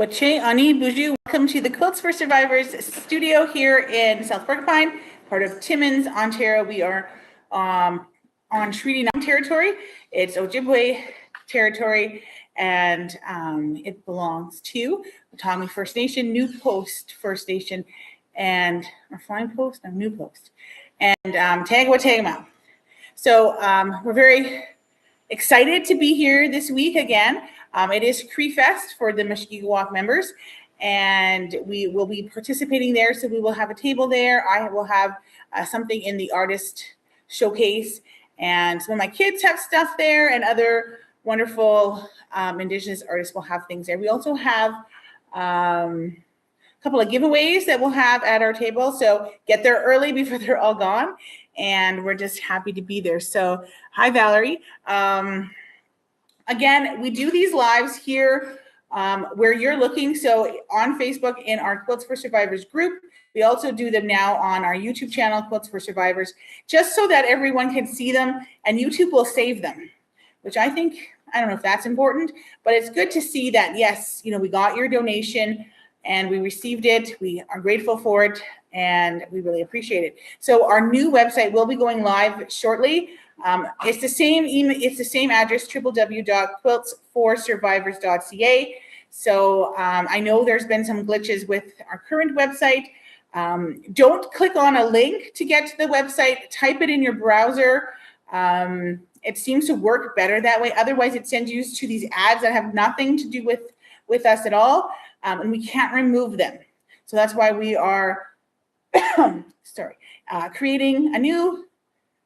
Wache Ani Buju, welcome to the Quilts for Survivors studio here in South Porcupine, part of Timmins, Ontario. We are on Treaty 9 territory. It's Ojibwe territory, and it belongs to Otami First Nation, New Post First Nation, and Flying Post, New Post, and Tagawa Tagama. So we're very excited to be here this week again. It is Cree Fest for the Mushkegowuk members, and we will be participating there. So we will have a table there. I will have something in the artist showcase, and some of my kids have stuff there, and other wonderful Indigenous artists will have things there. We also have a couple of giveaways that we'll have at our table. So get there early before they're all gone, and we're just happy to be there. So hi, Valerie. Again, we do these lives here where you're looking. So on Facebook in our Quilts for Survivors group. We also do them now on our YouTube channel, Quilts for Survivors, just so that everyone can see them, and YouTube will save them, which I think, I don't know if that's important, but it's good to see that, yes, we got your donation and we received it. We are grateful for it, and we really appreciate it. So our new website will be going live shortly. It's the same email, it's the same address, www.quiltsforsurvivors.ca. So I know there's been some glitches with our current website. Don't click on a link to get to the website. Type it in your browser. It seems to work better that way. Otherwise, it sends you to these ads that have nothing to do with us at all, and we can't remove them. So that's why we are creating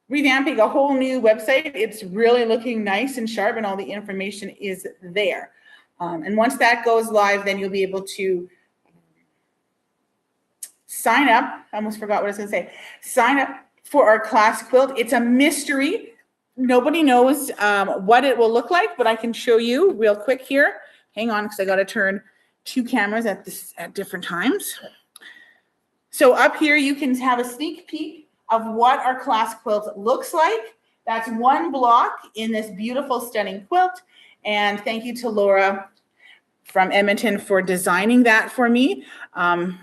revamping a whole new website. It's really looking nice and sharp, and all the information is there. And once that goes live, then you'll be able to sign up. I almost forgot what I was going to say. Sign up for our class quilt. It's a mystery. Nobody knows what it will look like, but I can show you real quick here. Hang on, because I got to turn two cameras at different times. So up here, you can have a sneak peek of what our class quilt looks like. That's one block in this beautiful, stunning quilt. And thank you to Laura from Edmonton for designing that for me. I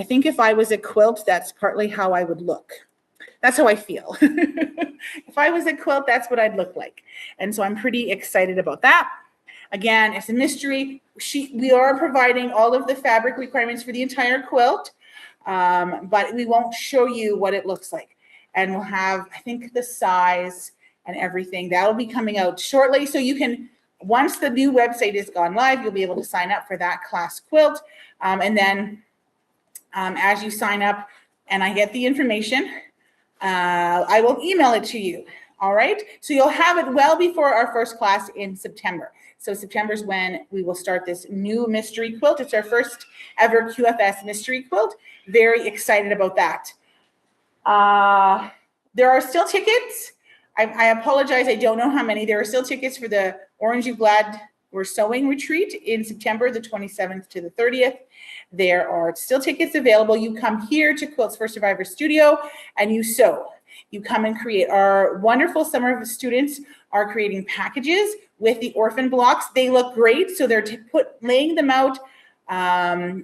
think if I was a quilt, that's partly how I would look. That's how I feel. If I was a quilt, that's what I'd look like. And so I'm pretty excited about that. Again, it's a mystery. We are providing all of the fabric requirements for the entire quilt, but we won't show you what it looks like. And we'll have, I think, the size and everything. That'll be coming out shortly. So you can, once the new website is gone live, you'll be able to sign up for that class quilt. And then as you sign up and I get the information, I will email it to you. All right. So you'll have it well before our first class in September. So September is when we will start this new mystery quilt. It's our first ever QFS mystery quilt. Very excited about that. There are still tickets. I apologize. I don't know how many. There are still tickets for the Orange You Glad We're Sewing retreat in September, the 27th to the 30th. There are still tickets available. You come here to Quilts for Survivors studio and you sew. You come and create. Our wonderful summer students are creating packages with the orphan blocks. They look great. So they're laying them out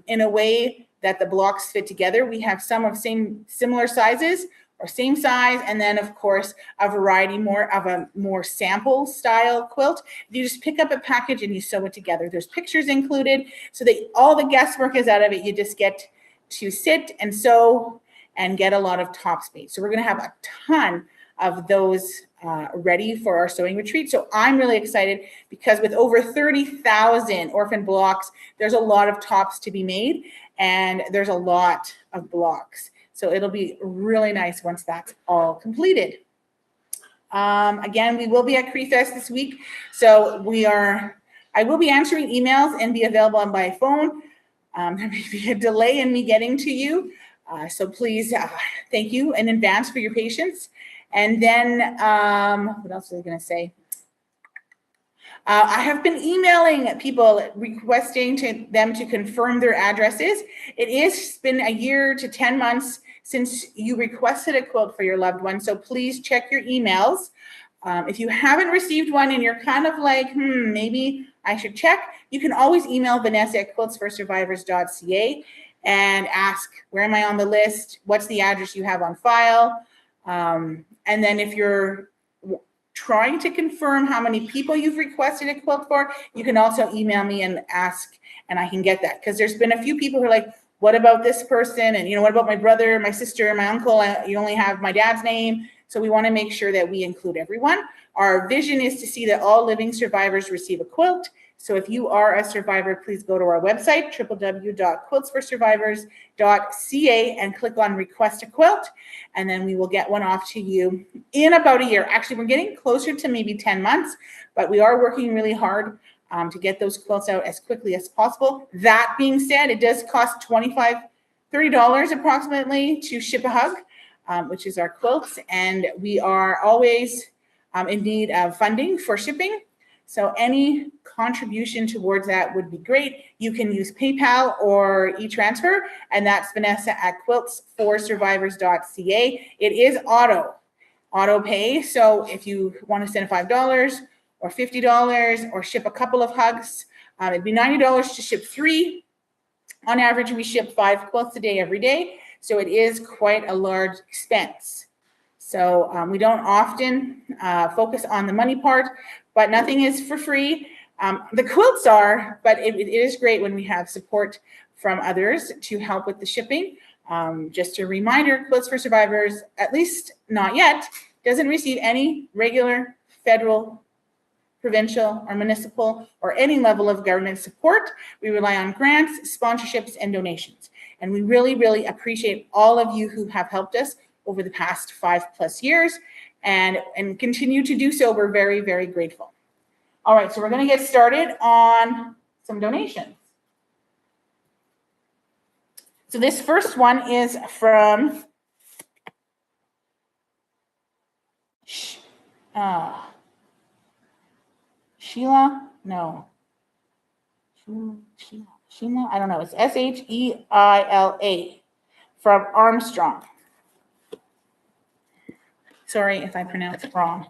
in a way that the blocks fit together. We have some of similar sizes or same size, and then of course a variety more of a more sample style quilt. You just pick up a package and you sew it together. There's pictures included, so that all the guesswork is out of it. You just get to sit and sew and get a lot of top space. So we're going to have a ton of those ready for our sewing retreat. So I'm really excited because with over 30,000 orphan blocks, there's a lot of tops to be made, and there's a lot of blocks. So it'll be really nice once that's all completed. Again, we will be at Cree Fest this week. So I will be answering emails and be available on my phone. There may be a delay in me getting to you. So please, thank you in advance for your patience. And then, what else was I going to say? I have been emailing people requesting them to confirm their addresses. It has been a year to 10 months since you requested a quilt for your loved one. So please check your emails. If you haven't received one and you're kind of like, maybe I should check, you can always email Vanessa at quiltsforsurvivors.ca and ask, where am I on the list? What's the address you have on file? And then if you're trying to confirm how many people you've requested a quilt for, you can also email me and ask, and I can get that. Because there's been a few people who are like, what about this person? And, what about my brother, my sister, my uncle? You only have my dad's name. So we want to make sure that we include everyone. Our vision is to see that all living survivors receive a quilt. So if you are a survivor, please go to our website, www.quiltsforsurvivors.ca, and click on Request a Quilt, and then we will get one off to you in about a year. Actually, we're getting closer to maybe 10 months, but we are working really hard to get those quilts out as quickly as possible. That being said, it does cost $30 approximately to ship a hug, which is our quilts, and we are always in need of funding for shipping. So any contribution towards that would be great. You can use PayPal or e-transfer, and that's Vanessa at quiltsforsurvivors.ca. It is auto pay. So if you want to send $5 or $50 or ship a couple of hugs, it'd be $90 to ship 3. On average, we ship 5 quilts a day every day. So it is quite a large expense. So we don't often focus on the money part, but nothing is for free. The quilts are, but it is great when we have support from others to help with the shipping. Just a reminder, Quilts for Survivors, at least not yet, doesn't receive any regular federal, provincial, or municipal, or any level of government support. We rely on grants, sponsorships, and donations. And we really, really appreciate all of you who have helped us over the past 5+ years and continue to do so. We're very, very grateful. All right, so we're going to get started on some donations. So this first one is from Sheila. No. Sheila, I don't know. It's Sheila from Armstrong. Sorry if I pronounce it wrong.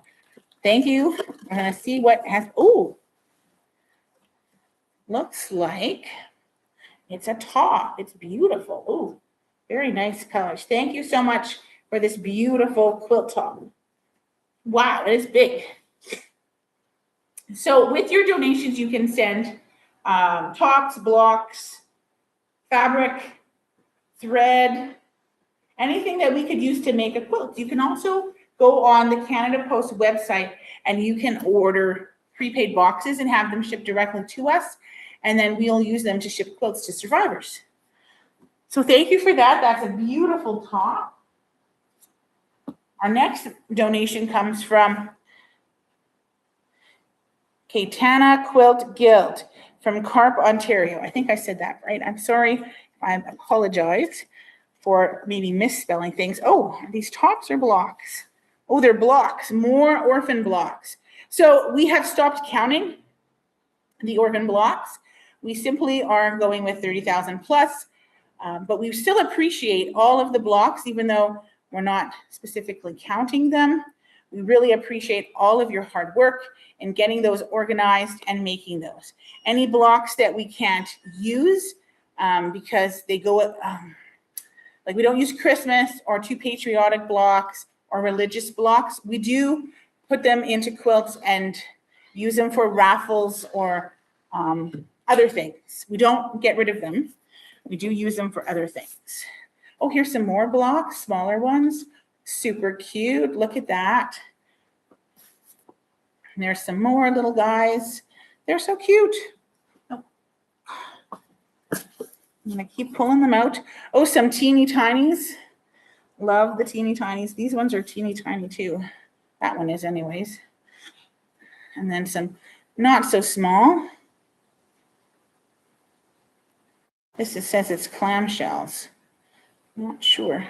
Thank you. We're going to see what has, looks like it's a top. It's beautiful. Oh, very nice colors. Thank you so much for this beautiful quilt top. Wow, it is big. So with your donations, you can send tops, blocks, fabric, thread, anything that we could use to make a quilt. You can also go on the Canada Post website and you can order prepaid boxes and have them shipped directly to us. And then we'll use them to ship quilts to survivors. So thank you for that. That's a beautiful top. Our next donation comes from Kaitana Quilt Guild from Carp, Ontario. I think I said that right. I'm sorry. I apologize for maybe misspelling things. Oh, these tops are blocks. Oh, they're blocks, more orphan blocks. So we have stopped counting the orphan blocks. We simply are going with 30,000 plus, but we still appreciate all of the blocks, even though we're not specifically counting them. We really appreciate all of your hard work in getting those organized and making those. Any blocks that we can't use because they go, like we don't use Christmas or too patriotic blocks or religious blocks, we do put them into quilts and use them for raffles or other things. We don't get rid of them. We do use them for other things. Oh, here's some more blocks, smaller ones. Super cute. Look at that. And there's some more little guys. They're so cute. Oh. I'm going to keep pulling them out. Oh, some teeny tinies. Love the teeny tinies. These ones are teeny tiny too. That one is anyways. And then some not so small. This says it's clamshells. Not sure.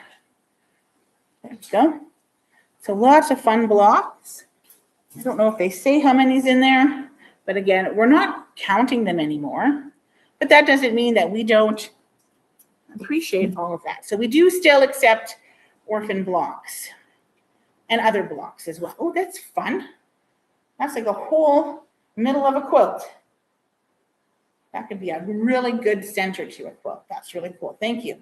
There we go. So lots of fun blocks. I don't know if they say how many's in there, but again, we're not counting them anymore. But that doesn't mean that we don't appreciate all of that. So we do still accept orphan blocks and other blocks as well. Oh, that's fun. That's like a whole middle of a quilt. That could be a really good center to a quilt. That's really cool. Thank you.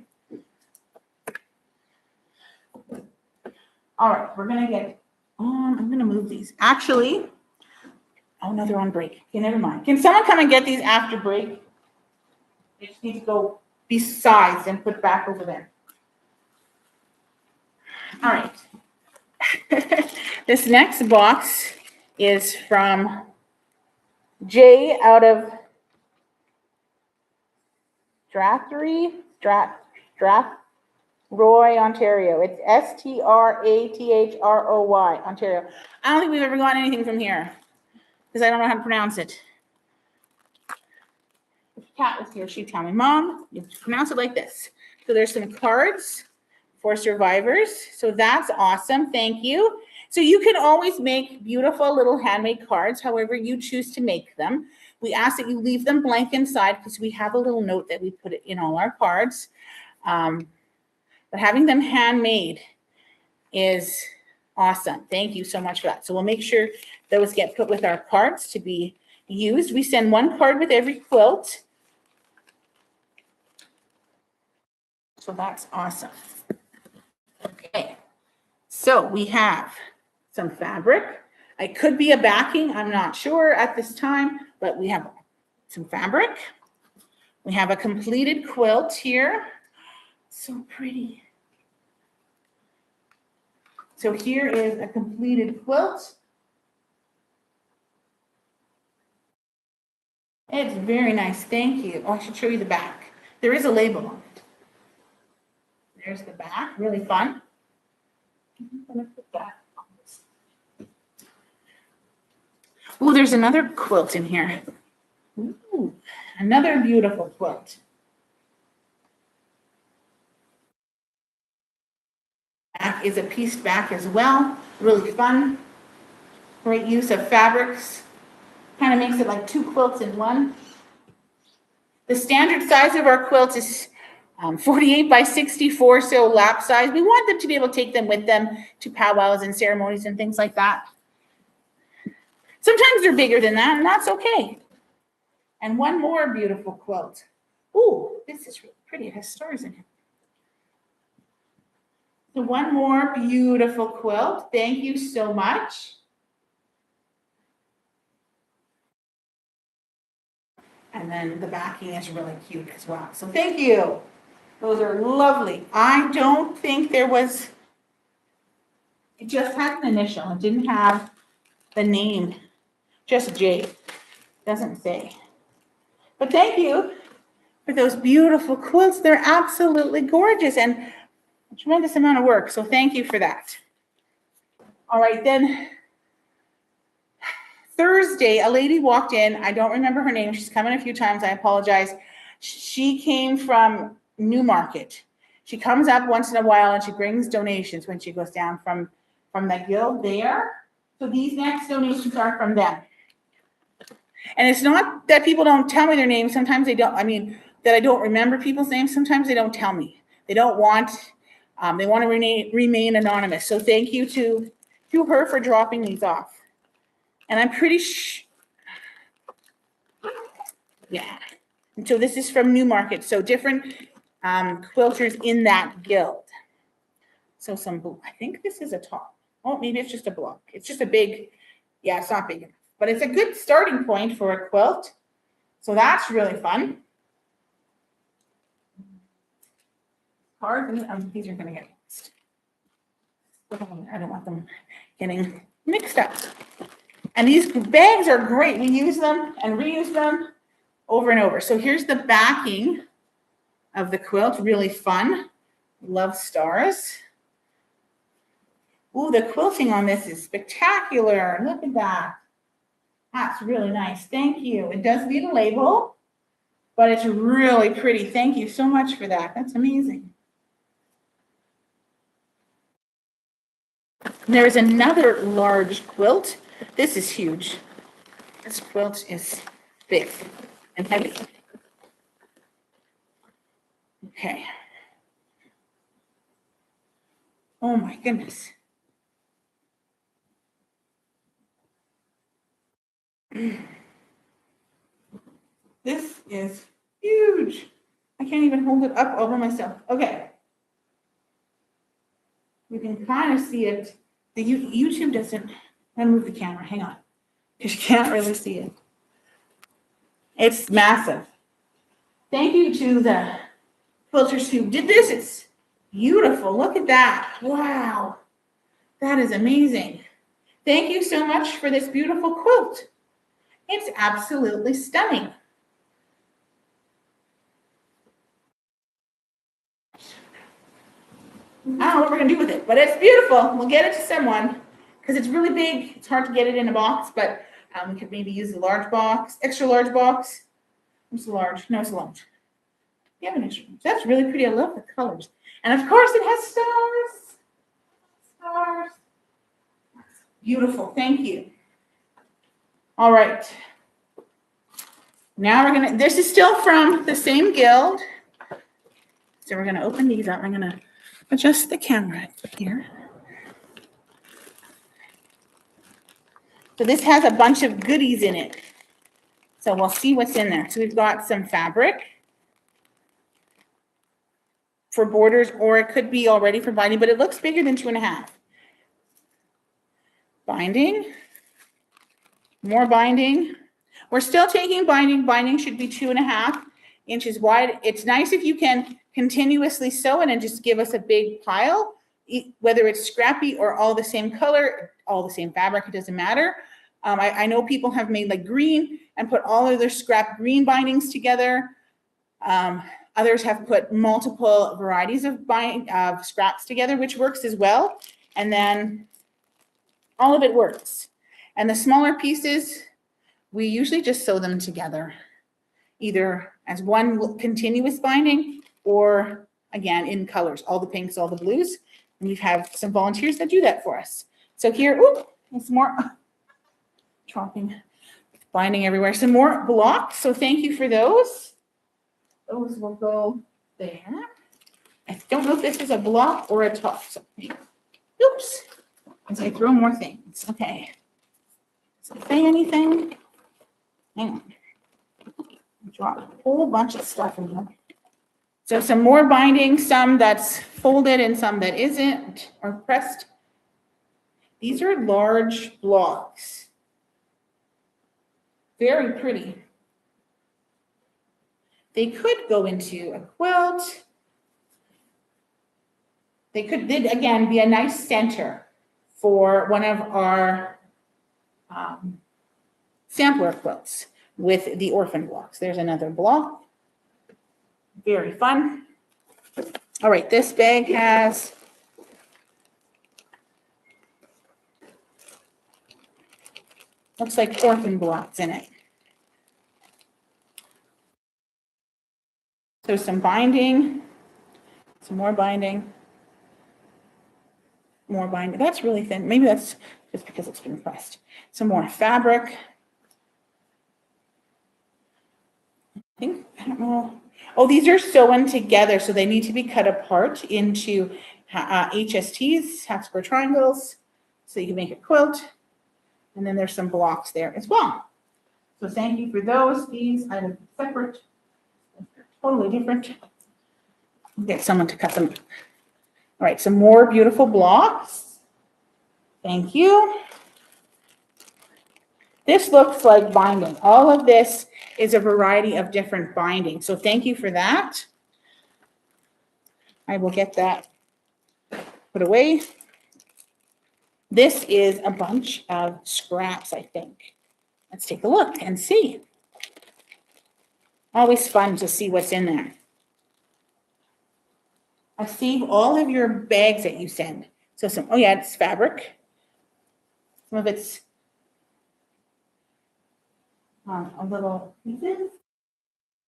All right, we're gonna get, I'm gonna move these. Actually, oh no, they're on break. Okay, never mind. Can someone come and get these after break? They just need to go be sized and put back over there. All right. This next box is from Jay out of Strathroy, Ontario. It's Strathroy, Ontario. I don't think we've ever gotten anything from here because I don't know how to pronounce it. If Kat was here, she'd tell me, Mom, you pronounce it like this. So there's some cards for survivors. So that's awesome. Thank you. So you can always make beautiful little handmade cards, however you choose to make them. We ask that you leave them blank inside because we have a little note that we put in all our cards. But having them handmade is awesome. Thank you so much for that. So we'll make sure those get put with our cards to be used. We send one card with every quilt. So that's awesome. Okay, so we have some fabric. It could be a backing, I'm not sure at this time, but we have some fabric. We have a completed quilt here. So pretty. So here is a completed quilt. It's very nice, thank you. Oh, I should show you the back. There is a label on it. There's the back, really fun. I'm gonna put that on this. Oh, there's another quilt in here. Ooh, another beautiful quilt. Back is a pieced back as well, really fun. Great use of fabrics. Kind of makes it like two quilts in one. The standard size of our quilt is 48 by 64, so lap size. We want them to be able to take them with them to powwows and ceremonies and things like that. Sometimes they're bigger than that, and that's okay. And one more beautiful quilt. Ooh, this is really pretty. It has stars in it. So one more beautiful quilt. Thank you so much. And then the backing is really cute as well. So thank you. Those are lovely. I don't think there was, it just had an initial. It didn't have the name, just J. Doesn't say. But thank you for those beautiful quilts. They're absolutely gorgeous and a tremendous amount of work. So thank you for that. All right, then Thursday, a lady walked in. I don't remember her name. She's come in a few times. I apologize. She came from Newmarket. She comes up once in a while and she brings donations when she goes down from the guild there. So these next donations are from them. And it's not that people don't tell me their names. Sometimes they don't, I mean, that I don't remember people's names. Sometimes they don't tell me. They don't want, they want to remain anonymous. So thank you to her for dropping these off. And I'm pretty yeah. And so this is from Newmarket. So different quilters in that guild. So I think this is a top. Oh, maybe it's just a block. It's just a big, yeah, it's not big enough. But it's a good starting point for a quilt. So that's really fun. These are going to get mixed. I don't want them getting mixed up. And these bags are great. We use them and reuse them over and over. So here's the backing of the quilt. Really fun. Love stars. Ooh, the quilting on this is spectacular. Look at that. That's really nice. Thank you. It does need a label, but it's really pretty. Thank you so much for that. That's amazing. There's another large quilt. This is huge. This quilt is big and heavy. Okay. Oh my goodness. This is huge. I can't even hold it up over myself. Okay. You can kind of see it. The YouTube doesn't, I move the camera, hang on. You can't really see it. It's massive. Thank you to the quilters who did this. It's beautiful. Look at that. Wow. That is amazing. Thank you so much for this beautiful quilt. It's absolutely stunning. I don't know what we're gonna do with it, but it's beautiful. We'll get it to someone because it's really big. It's hard to get it in a box, but we could maybe use a large box, extra large box. It's a large. No, it's a large. You have an extra. That's really pretty. I love the colors. And of course, it has stars. Stars. Beautiful. Thank you. All right. Now we're gonna. This is still from the same guild. So we're gonna open these up. I'm gonna adjust the camera here. So this has a bunch of goodies in it. So we'll see what's in there. So we've got some fabric for borders, or it could be already for binding, but it looks bigger than 2.5. Binding, more binding. We're still taking binding. Binding should be 2.5 inches wide. It's nice if you can continuously sew it and just give us a big pile, whether it's scrappy or all the same color, all the same fabric, it doesn't matter. I know people have made like green and put all of their scrap green bindings together. Others have put multiple varieties of scraps together, which works as well. And then all of it works. And the smaller pieces, we usually just sew them together, either as one continuous binding or again in colors, all the pinks, all the blues. And we have some volunteers that do that for us. So here, ooh, it's more chopping, binding everywhere. Some more blocks. So thank you for those. Those will go there. I don't know if this is a block or a top. So, oops. As I throw more things. Okay. Does it say anything? Hang on. Drop a whole bunch of stuff in here. So some more binding, some that's folded and some that isn't, or pressed. These are large blocks. Very pretty. They could go into a quilt. They could, again, be a nice center for one of our sampler quilts with the orphan blocks. There's another block. Very fun. All right, this bag has looks like orphan blocks in it. So some binding, some more binding, more binding. That's really thin. Maybe that's just because it's been pressed. Some more fabric. I don't know. Oh, these are sewn together, so they need to be cut apart into HSTs, half square triangles, so you can make a quilt. And then there's some blocks there as well. So thank you for those. These I have separate, totally different. I'll get someone to cut them. All right, some more beautiful blocks. Thank you. This looks like binding. All of this is a variety of different binding. So thank you for that. I will get that put away. This is a bunch of scraps, I think. Let's take a look and see. Always fun to see what's in there. I see all of your bags that you send. So some, oh yeah, it's fabric. Some of it's a little pieces.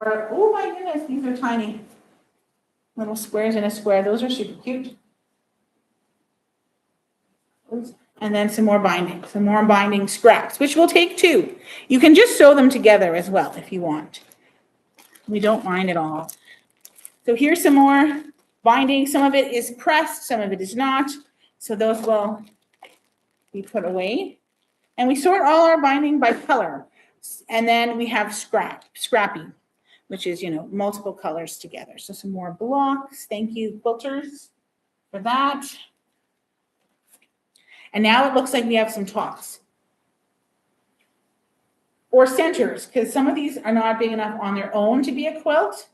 Or, oh my goodness, these are tiny. Little squares in a square. Those are super cute. And then some more binding scraps, which we'll take too. You can just sew them together as well if you want. We don't mind at all. So here's some more binding. Some of it is pressed, some of it is not. So those will be put away. And we sort all our binding by color. And then we have scrappy. which is, multiple colors together. So some more blocks. Thank you, quilters, for that. And now it looks like we have some tops or centers, because some of these are not big enough on their own to be a quilt.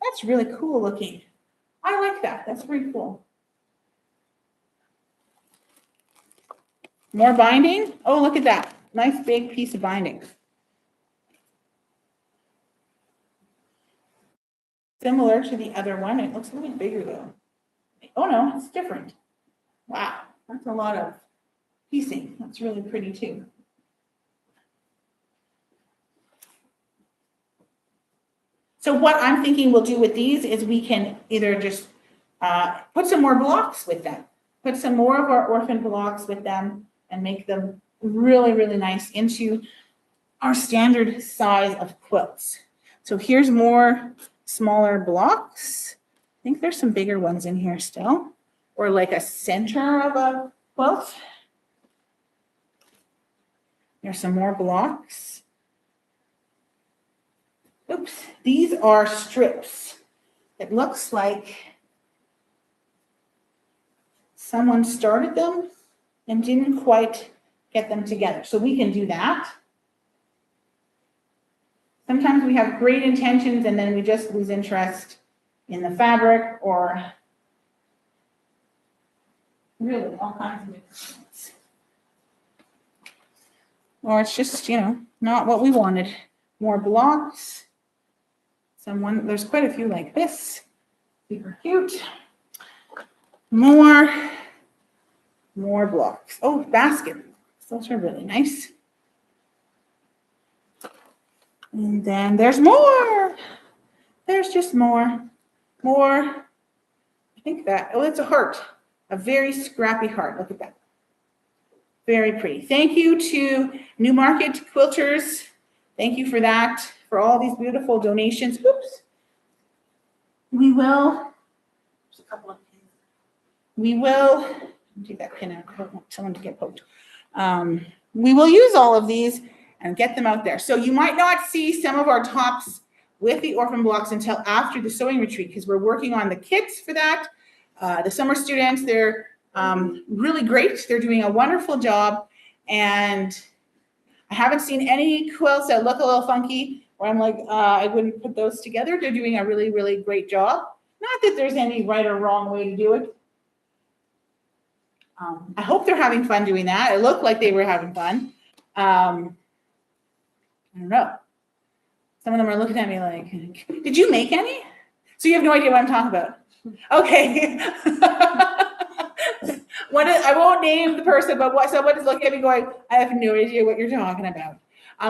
That's really cool looking. I like that. That's pretty cool. More binding. Oh, look at that. Nice big piece of binding. Similar to the other one. It looks a little bit bigger though. Oh no, it's different. Wow, that's a lot of piecing. That's really pretty too. So what I'm thinking we'll do with these is we can either just put some more blocks with them, put some more of our orphan blocks with them and make them really, really nice into our standard size of quilts. So here's more smaller blocks. I think there's some bigger ones in here still, or like a center of a quilt. There's some more blocks. Oops, these are strips. It looks like someone started them and didn't quite get them together. So we can do that. Sometimes we have great intentions and then we just lose interest in the fabric or really all kinds of different things. Or it's just, not what we wanted. More blocks. There's quite a few like this. Super cute. More blocks. Oh, basket. Those are really nice. And then there's more. There's just more. I think that, it's a heart. A very scrappy heart. Look at that. Very pretty. Thank you to Newmarket Quilters. Thank you for that, for all these beautiful donations. Oops. We will, there's a couple of pins. We will, take that pin out, I don't want someone to get poked. We will use all of these and get them out there. So you might not see some of our tops with the orphan blocks until after the sewing retreat, because we're working on the kits for that. The summer students, they're really great. They're doing a wonderful job. And I haven't seen any quilts that look a little funky where I'm like, I wouldn't put those together. They're doing a really, really great job. Not that there's any right or wrong way to do it. I hope they're having fun doing that. It looked like they were having fun. I don't know. Some of them are looking at me like, did you make any? So you have no idea what I'm talking about. Okay. I won't name the person, but someone is looking at me going, I have no idea what you're talking about.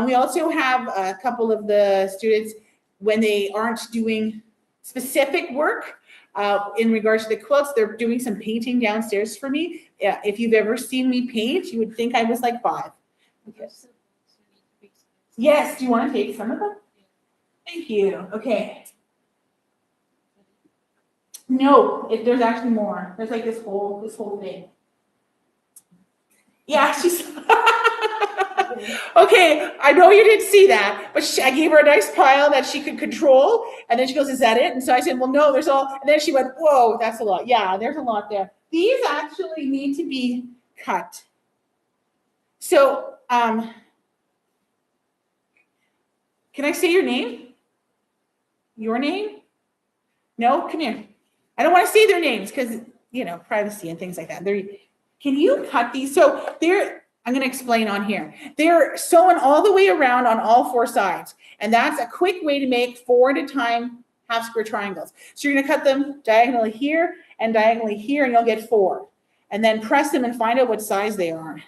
We also have a couple of the students, when they aren't doing specific work in regards to the quilts, they're doing some painting downstairs for me. Yeah, if you've ever seen me paint, you would think I was like 5. Yes, do you want to take some of them? Thank you. Okay. No, there's actually more. There's like this whole thing. Yeah, she's okay. I know you didn't see that, but I gave her a nice pile that she could control, and then she goes, "Is that it?" And so I said, "Well, no, there's all." And then she went, "Whoa, that's a lot." Yeah, there's a lot there. These actually need to be cut. So, can I say your name? Your name? No, come here. I don't want to say their names because, privacy and things like that. Can you cut these? So I'm going to explain on here. They're sewn all the way around on all 4 sides. And that's a quick way to make 4 at a time half square triangles. So you're going to cut them diagonally here and diagonally here, and you'll get 4. And then press them and find out what size they are.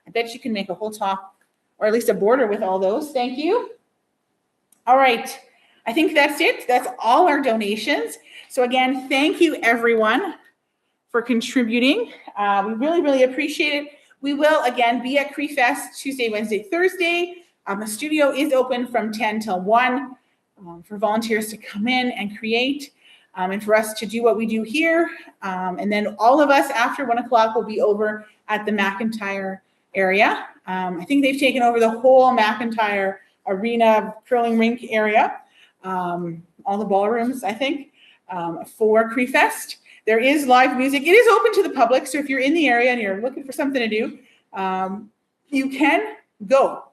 I bet you can make a whole top, or at least a border with all those. Thank you. All right. I think that's it. That's all our donations. So again, thank you everyone for contributing. We really, really appreciate it. We will again be at CreeFest Tuesday, Wednesday, Thursday. The studio is open from 10 till 1 for volunteers to come in and create and for us to do what we do here. And then all of us after 1 o'clock will be over at the McIntyre area. I think they've taken over the whole McIntyre arena curling rink area, all the ballrooms, I think, for Cree Fest. There is live music. It is open to the public, so if you're in the area and you're looking for something to do, you can go.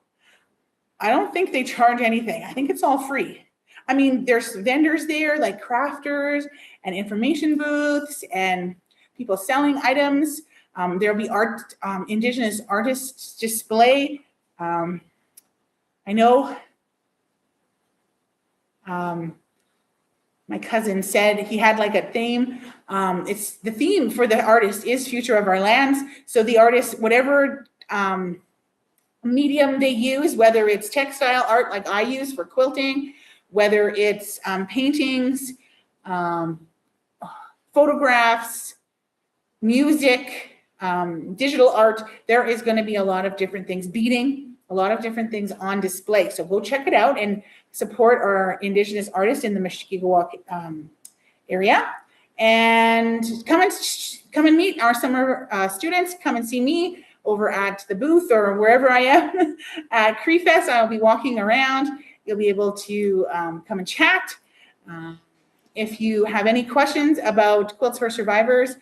I don't think they charge anything. I think it's all free. I mean, there's vendors there like crafters and information booths and people selling items. There'll be art, Indigenous artists display. I know my cousin said he had like a theme. It's the theme for the artist is Future of Our Lands. So the artist, whatever medium they use, whether it's textile art like I use for quilting, whether it's paintings, photographs, music, digital art, there is going to be a lot of different things, beading, a lot of different things on display. So go check it out and support our Indigenous artists in the Mushkegowuk area. And come and meet our summer students. Come and see me over at the booth or wherever I am at Cree Fest. I'll be walking around. You'll be able to come and chat. If you have any questions about Quilts for Survivors,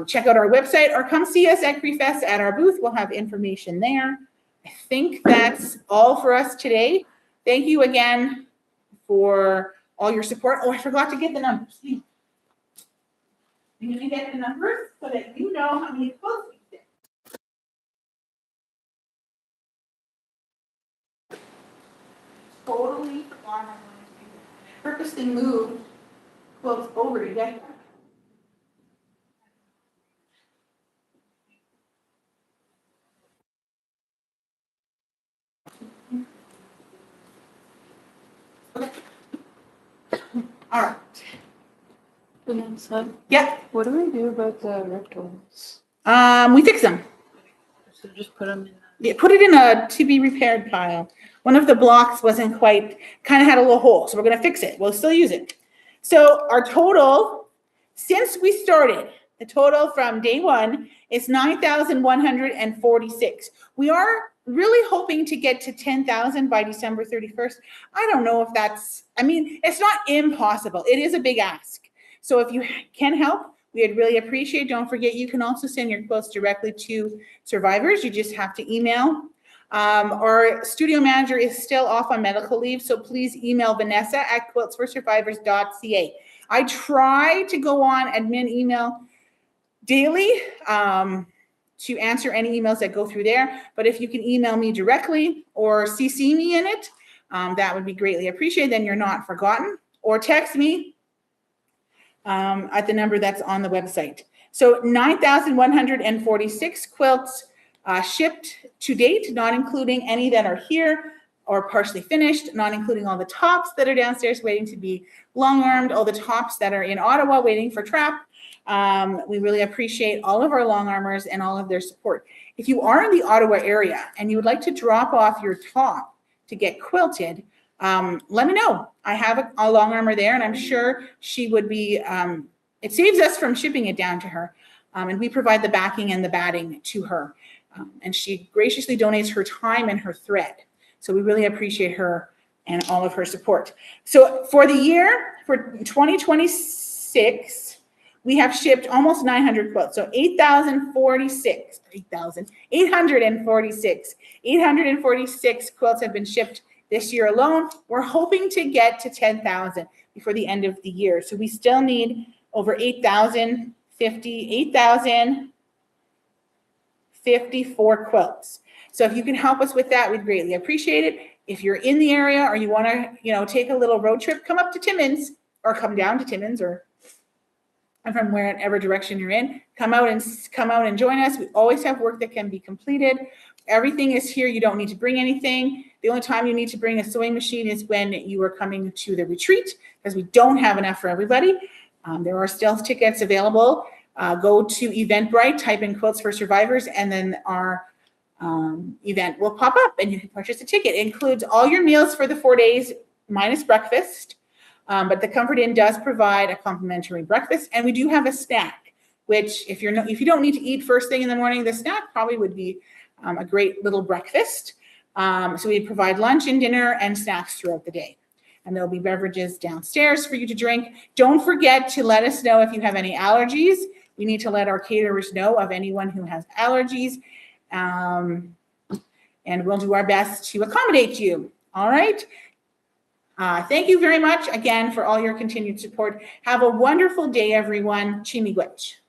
check out our website or come see us at Cree Fest at our booth. We'll have information there. I think that's all for us today. Thank you again for all your support. Oh, I forgot to get the numbers. I'm going to get the numbers so that you know how many quilts we did. Totally forgot I'm going to do that. I purposely moved quilts over to get them. All right. Vanessa, Yeah. what do we do about the ripped ones? We fix them. So just put them in. Yeah, put it in a to be repaired pile. One of the blocks wasn't quite, kind of had a little hole, so we're going to fix it. We'll still use it. So our total, since we started, the total from day one is 9,146. We are really hoping to get to 10,000 by December 31st. I don't know if that's, I mean, it's not impossible. It is a big ask. So if you can help, we'd really appreciate. Don't forget, you can also send your quilts directly to survivors. You just have to email. Our studio manager is still off on medical leave, so please email Vanessa at quiltsforsurvivors.ca. I try to go on admin email daily to answer any emails that go through there, but if you can email me directly or CC me in it, that would be greatly appreciated. Then you're not forgotten. Or text me at the number that's on the website. So 9,146 quilts shipped to date, not including any that are here or partially finished, not including all the tops that are downstairs waiting to be long-armed, all the tops that are in Ottawa waiting for trap. We really appreciate all of our long armors and all of their support. If you are in the Ottawa area and you would like to drop off your top to get quilted, let me know. I have a long armor there, and I'm sure she would be, it saves us from shipping it down to her. And we provide the backing and the batting to her. And she graciously donates her time and her thread. So we really appreciate her and all of her support. So for the year, for 2026, we have shipped almost 900 quilts. So 846 quilts have been shipped this year alone. We're hoping to get to 10,000 before the end of the year. So we still need over 8,054 quilts. So if you can help us with that, we'd greatly appreciate it. If you're in the area or you want to, take a little road trip, come up to Timmins or come down to Timmins or from wherever direction you're in, come out and join us. We always have work that can be completed. Everything is here. You don't need to bring anything. The only time you need to bring a sewing machine is when you are coming to the retreat, because we don't have enough for everybody. There are still tickets available. Go to Eventbrite, type in Quilts for Survivors, and then our event will pop up and you can purchase a ticket. It includes all your meals for the 4 days minus breakfast. But the Comfort Inn does provide a complimentary breakfast, and we do have a snack, which if you don't need to eat first thing in the morning, the snack probably would be a great little breakfast. So we provide lunch and dinner and snacks throughout the day. And there'll be beverages downstairs for you to drink. Don't forget to let us know if you have any allergies. We need to let our caterers know of anyone who has allergies. And we'll do our best to accommodate you. All right. Thank you very much again for all your continued support. Have a wonderful day, everyone. Chi miigwech.